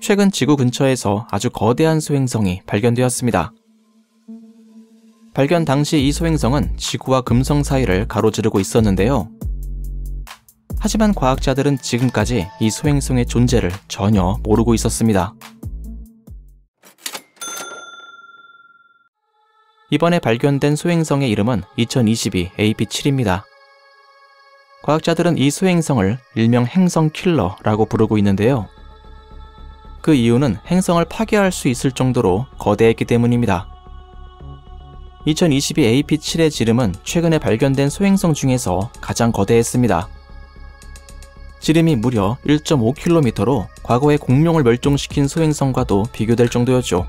최근 지구 근처에서 아주 거대한 소행성이 발견되었습니다. 발견 당시 이 소행성은 지구와 금성 사이를 가로지르고 있었는데요. 하지만 과학자들은 지금까지 이 소행성의 존재를 전혀 모르고 있었습니다. 이번에 발견된 소행성의 이름은 2022 AP7입니다. 과학자들은 이 소행성을 일명 행성 킬러라고 부르고 있는데요. 그 이유는 행성을 파괴할 수 있을 정도로 거대했기 때문입니다. 2022 AP7의 지름은 최근에 발견된 소행성 중에서 가장 거대했습니다. 지름이 무려 1.5km로 과거에 공룡을 멸종시킨 소행성과도 비교될 정도였죠.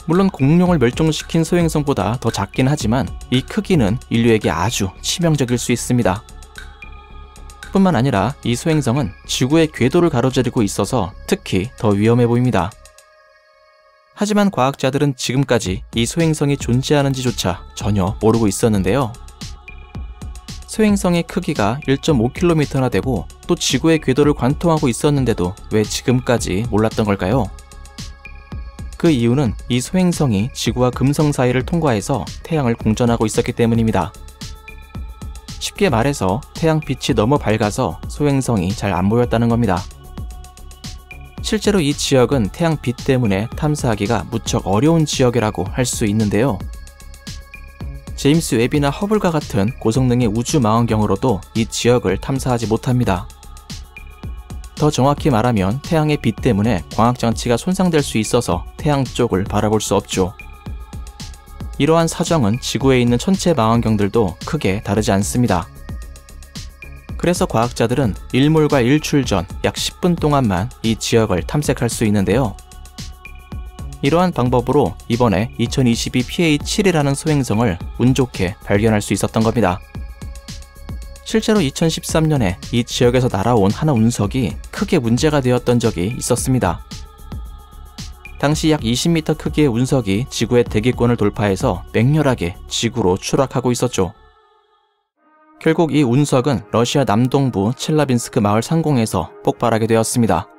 물론 공룡을 멸종시킨 소행성보다 더 작긴 하지만 이 크기는 인류에게 아주 치명적일 수 있습니다. 뿐만 아니라 이 소행성은 지구의 궤도를 가로지르고 있어서 특히 더 위험해 보입니다. 하지만 과학자들은 지금까지 이 소행성이 존재하는지조차 전혀 모르고 있었는데요. 소행성의 크기가 1.5km나 되고 또 지구의 궤도를 관통하고 있었는데도 왜 지금까지 몰랐던 걸까요? 그 이유는 이 소행성이 지구와 금성 사이를 통과해서 태양을 공전하고 있었기 때문입니다. 쉽게 말해서 태양빛이 너무 밝아서 소행성이 잘 안 보였다는 겁니다. 실제로 이 지역은 태양빛 때문에 탐사하기가 무척 어려운 지역이라고 할 수 있는데요. 제임스 웹이나 허블과 같은 고성능의 우주 망원경으로도 이 지역을 탐사하지 못합니다. 더 정확히 말하면 태양의 빛 때문에 광학장치가 손상될 수 있어서 태양 쪽을 바라볼 수 없죠. 이러한 사정은 지구에 있는 천체 망원경들도 크게 다르지 않습니다. 그래서 과학자들은 일몰과 일출 전 약 10분 동안만 이 지역을 탐색할 수 있는데요. 이러한 방법으로 이번에 2022 PA7이라는 소행성을 운 좋게 발견할 수 있었던 겁니다. 실제로 2013년에 이 지역에서 날아온 하나 운석이 크게 문제가 되었던 적이 있었습니다. 당시 약 20m 크기의 운석이 지구의 대기권을 돌파해서 맹렬하게 지구로 추락하고 있었죠. 결국 이 운석은 러시아 남동부 첼라빈스크 마을 상공에서 폭발하게 되었습니다.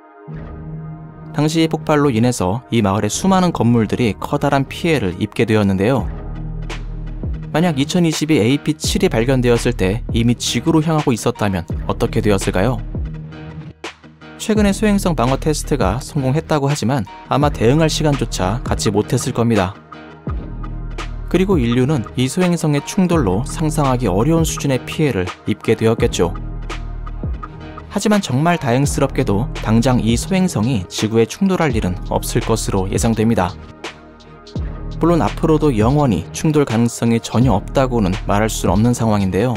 당시 이 폭발로 인해서 이 마을의 수많은 건물들이 커다란 피해를 입게 되었는데요. 만약 2022 AP7이 발견되었을 때 이미 지구로 향하고 있었다면 어떻게 되었을까요? 최근에 소행성 방어 테스트가 성공했다고 하지만 아마 대응할 시간조차 갖지 못했을 겁니다. 그리고 인류는 이 소행성의 충돌로 상상하기 어려운 수준의 피해를 입게 되었겠죠. 하지만 정말 다행스럽게도 당장 이 소행성이 지구에 충돌할 일은 없을 것으로 예상됩니다. 물론 앞으로도 영원히 충돌 가능성이 전혀 없다고는 말할 수는 없는 상황인데요.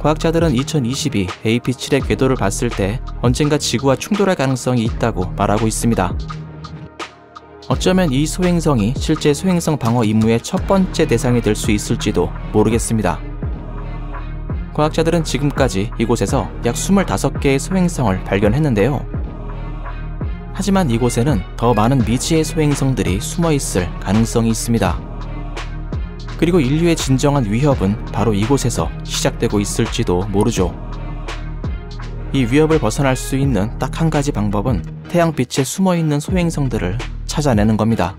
과학자들은 2022 AP7의 궤도를 봤을 때 언젠가 지구와 충돌할 가능성이 있다고 말하고 있습니다. 어쩌면 이 소행성이 실제 소행성 방어 임무의 첫 번째 대상이 될 수 있을지도 모르겠습니다. 과학자들은 지금까지 이곳에서 약 25개의 소행성을 발견했는데요. 하지만 이곳에는 더 많은 미지의 소행성들이 숨어있을 가능성이 있습니다. 그리고 인류의 진정한 위협은 바로 이곳에서 시작되고 있을지도 모르죠. 이 위협을 벗어날 수 있는 딱 한 가지 방법은 태양빛에 숨어있는 소행성들을 찾아내는 겁니다.